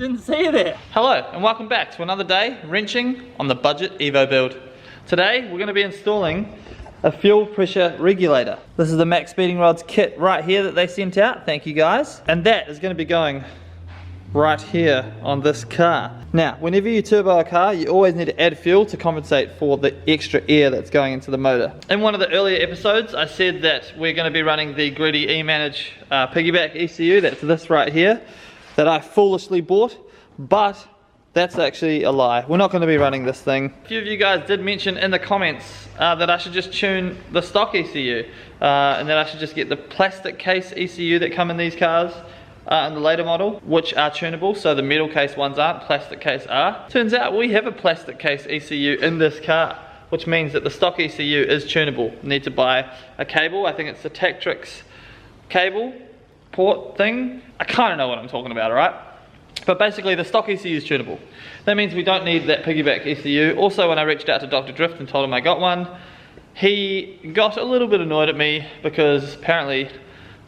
Didn't see you there. Hello and welcome back to another day wrenching on the budget Evo build. Today we're going to be installing a fuel pressure regulator. This is the Max Speeding Rods kit right here that they sent out. Thank you guys. And that is going to be going right here on this car. Now, whenever you turbo a car, you always need to add fuel to compensate for the extra air that's going into the motor. In one of the earlier episodes, I said that we're going to be running the Greedy E-Manage piggyback ECU. That's this right here that I foolishly bought, but that's actually a lie. We're not going to be running this thing. A few of you guys did mention in the comments that I should just tune the stock ECU and that I should just get the plastic case ECU that come in these cars in the later model, which are tunable, so the metal case ones aren't, plastic case are. Turns out we have a plastic case ECU in this car, which means that the stock ECU is tunable. You need to buy a cable, I think it's the Tactrix cable port thing. I kind of know what I'm talking about, alright? But basically the stock ECU is tunable. That means we don't need that piggyback ECU. Also, when I reached out to Dr. Drift and told him I got one, he got a little bit annoyed at me because apparently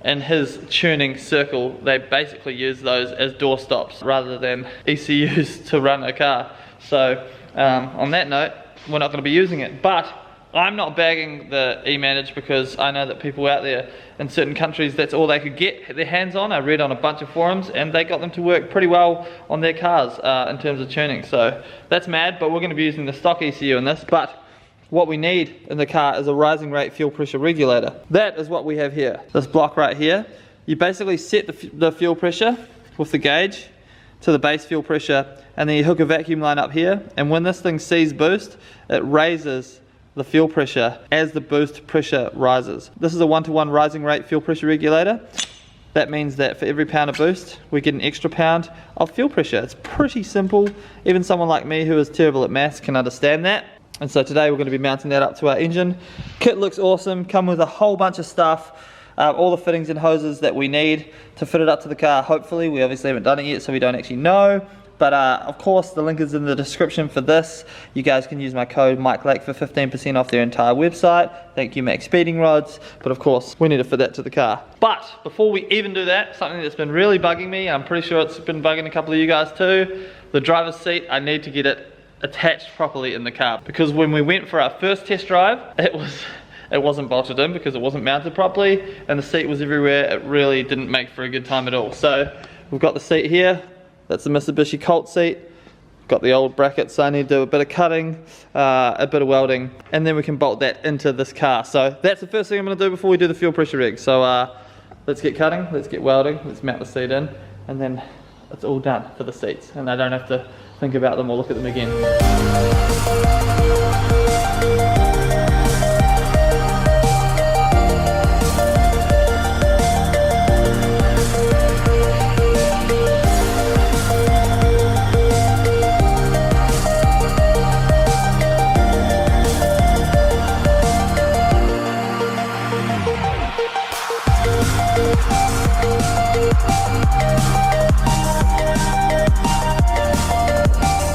in his tuning circle they basically use those as door stops rather than ECUs to run a car. So on that note, we're not going to be using it. But I'm not bagging the E-Manage because I know that people out there in certain countries, that's all they could get their hands on. I read on a bunch of forums and they got them to work pretty well on their cars in terms of tuning. So that's mad, but we're going to be using the stock ECU in this. But what we need in the car is a rising rate fuel pressure regulator. That is what we have here. This block right here. You basically set the fuel pressure with the gauge to the base fuel pressure, and then you hook a vacuum line up here, and when this thing sees boost, it raises the fuel pressure as the boost pressure rises. This is a 1-to-1 rising rate fuel pressure regulator. That means that for every pound of boost, we get an extra pound of fuel pressure. It's pretty simple. Even someone like me who is terrible at maths can understand that. And so today we're going to be mounting that up to our engine. Kit looks awesome, come with a whole bunch of stuff, all the fittings and hoses that we need to fit it up to the car, hopefully. We obviously haven't done it yet, so we don't actually know. But of course, the link is in the description for this. You guys can use my code MikeLake for 15% off their entire website. Thank you, Max Speeding Rods. But of course, we need to fit that to the car. But before we even do that, something that's been really bugging me, I'm pretty sure it's been bugging a couple of you guys too, the driver's seat. I need to get it attached properly in the car, because when we went for our first test drive, it wasn't bolted in because it wasn't mounted properly and the seat was everywhere. It really didn't make for a good time at all. So we've got the seat here. That's the Mitsubishi Colt seat. Got the old brackets, so I need to do a bit of cutting, a bit of welding, and then we can bolt that into this car. So that's the first thing I'm going to do before we do the fuel pressure rig. So let's get cutting, let's get welding, let's mount the seat in, and then it's all done for the seats, and I don't have to think about them or look at them again.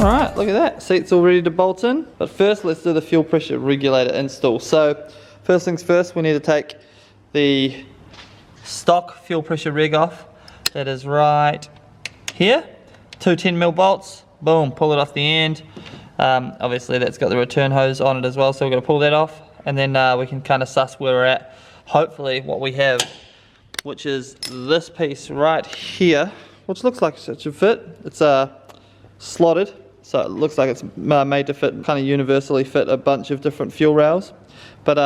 Alright, look at that, seat's all ready to bolt in. But first let's do the fuel pressure regulator install. So first things first, we need to take the stock fuel pressure rig off. That is right here. 2 10mm bolts, boom, pull it off the end. Obviously that's got the return hose on it as well, so we're going to pull that off. And then we can kind of suss where we're at. Hopefully what we have, which is this piece right here, which looks like it should fit. It's slotted. So it looks like it's made to fit, kind of universally fit a bunch of different fuel rails. But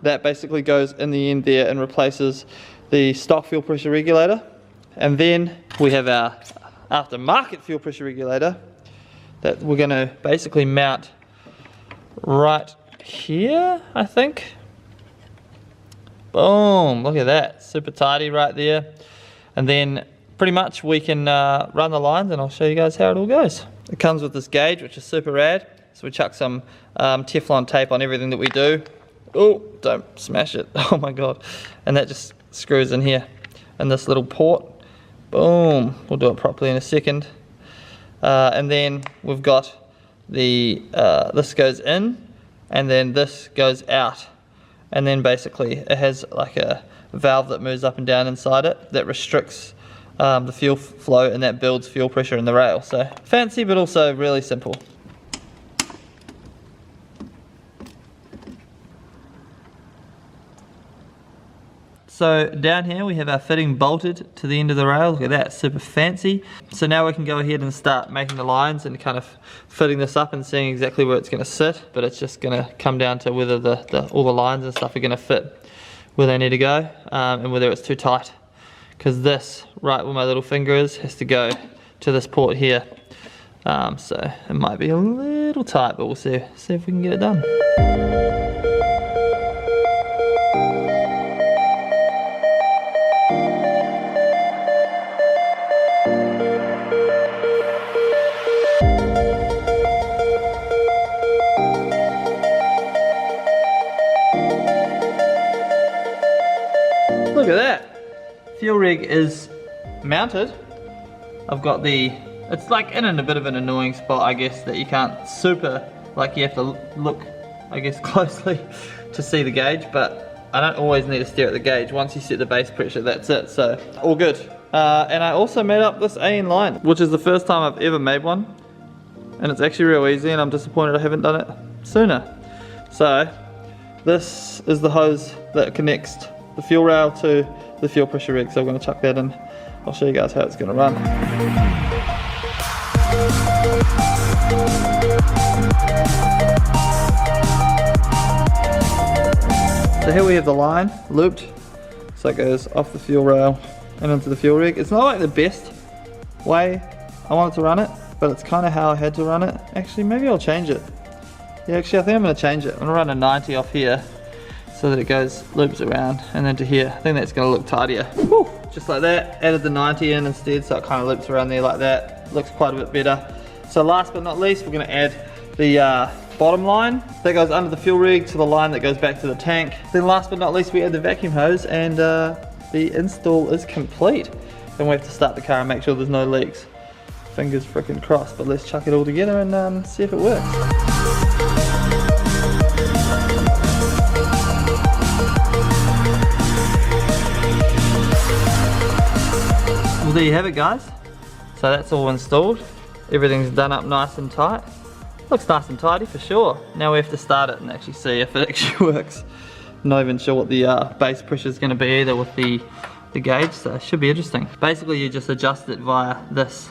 that basically goes in the end there and replaces the stock fuel pressure regulator. And then we have our aftermarket fuel pressure regulator that we're going to basically mount right here, I think. Boom, look at that, super tidy right there. And then pretty much we can run the lines and I'll show you guys how it all goes. It comes with this gauge, which is super rad. So we chuck some Teflon tape on everything that we do. Oh, don't smash it. Oh my God. And that just screws in here in this little port. Boom. We'll do it properly in a second. And then we've got the, this goes in and then this goes out. And then basically it has like a valve that moves up and down inside it that restricts the fuel flow, and that builds fuel pressure in the rail. So fancy, but also really simple. So down here we have our fitting bolted to the end of the rail. Look at that, super fancy. So now we can go ahead and start making the lines and kind of fitting this up and seeing exactly where it's going to sit. But it's just going to come down to whether all the lines and stuff are going to fit where they need to go, and whether it's too tight. Because this, right where my little finger is, has to go to this port here. So it might be a little tight, but we'll see if we can get it done. Look at that. Fuel rig is mounted. I've got it's like in a bit of an annoying spot, I guess, that you can't super, like you have to look, I guess, closely to see the gauge, but I don't always need to stare at the gauge. Once you set the base pressure, that's it, so all good. And I also made up this AN line, which is the first time I've ever made one. And it's actually real easy, and I'm disappointed I haven't done it sooner. So, this is the hose that connects the fuel rail to the fuel pressure rig, so I'm going to chuck that in. I'll show you guys how it's going to run. So here we have the line looped, so it goes off the fuel rail and into the fuel rig. It's not like the best way I wanted to run it, but it's kind of how I had to run it. Actually, maybe I'll change it. Yeah, actually I think I'm going to change it. I'm going to run a 90 off here, so that it goes, loops around, and then to here. I think that's gonna look tidier. Woo! Just like that, added the 90 in instead, so it kind of loops around there like that. Looks quite a bit better. So last but not least, we're gonna add the bottom line. That goes under the fuel rig to the line that goes back to the tank. Then last but not least, we add the vacuum hose, and the install is complete. Then we have to start the car and make sure there's no leaks. Fingers frickin' crossed, but let's chuck it all together and see if it works. Well, there you have it, guys. So that's all installed. Everything's done up nice and tight. Looks nice and tidy for sure. Now we have to start it and actually see if it actually works. Not even sure what the base pressure is going to be either with the gauge, so it should be interesting. Basically you just adjust it via this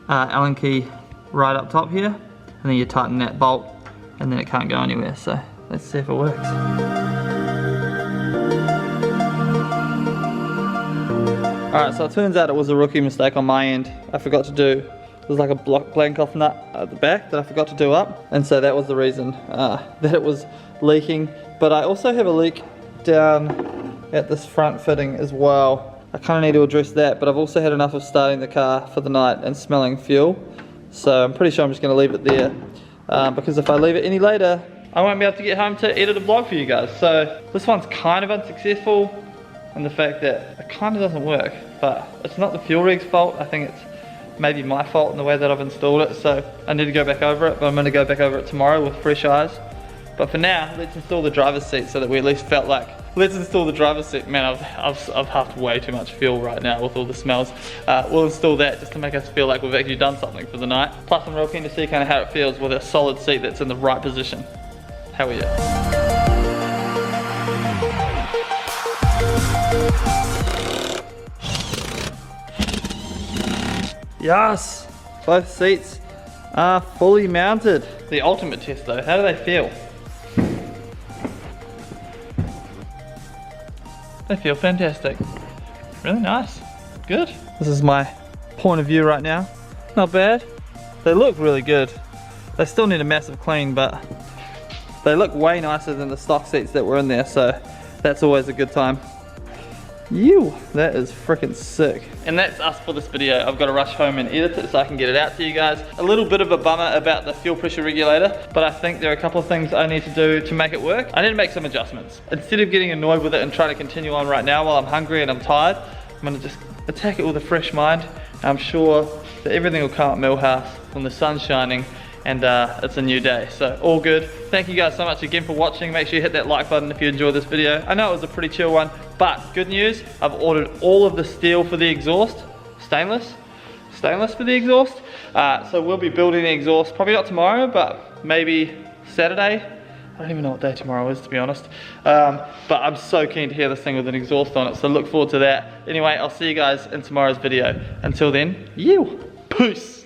Allen key right up top here, and then you tighten that bolt and then it can't go anywhere. So let's see if it works. Alright, so it turns out it was a rookie mistake on my end. I forgot to do, there's like a blank off nut at the back that I forgot to do up, and so that was the reason that it was leaking. But I also have a leak down at this front fitting as well. I kind of need to address that, but I've also had enough of starting the car for the night and smelling fuel. So I'm pretty sure I'm just going to leave it there, because if I leave it any later, I won't be able to get home to edit a vlog for you guys. So this one's kind of unsuccessful, and the fact that it kind of doesn't work, but it's not the fuel rig's fault. I think it's maybe my fault in the way that I've installed it, so I need to go back over it, but I'm going to go back over it tomorrow with fresh eyes. But for now, let's install the driver's seat so that we at least felt like, let's install the driver's seat. Man, I've huffed way too much fuel right now with all the smells. We'll install that just to make us feel like we've actually done something for the night. Plus I'm real keen to see kind of how it feels with a solid seat that's in the right position. Hell yeah. Yes, both seats are fully mounted. The ultimate test though, how do they feel? They feel fantastic. Really nice, good. This is my point of view right now. Not bad. They look really good. They still need a massive clean, but they look way nicer than the stock seats that were in there, so that's always a good time. That is freaking sick. And that's us for this video. I've got to rush home and edit it so I can get it out to you guys. A little bit of a bummer about the fuel pressure regulator, but I think there are a couple of things I need to do to make it work. I need to make some adjustments. Instead of getting annoyed with it and trying to continue on right now while I'm hungry and I'm tired, I'm going to just attack it with a fresh mind. I'm sure that everything will come at Millhouse when the sun's shining and it's a new day, so all good. Thank you guys so much again for watching. Make sure you hit that like button if you enjoyed this video. I know it was a pretty chill one, but good news, I've ordered all of the steel for the exhaust, stainless for the exhaust. So we'll be building the exhaust, probably not tomorrow, but maybe Saturday. I don't even know what day tomorrow is, to be honest. But I'm so keen to hear this thing with an exhaust on it, so look forward to that. Anyway, I'll see you guys in tomorrow's video. Until then, peace.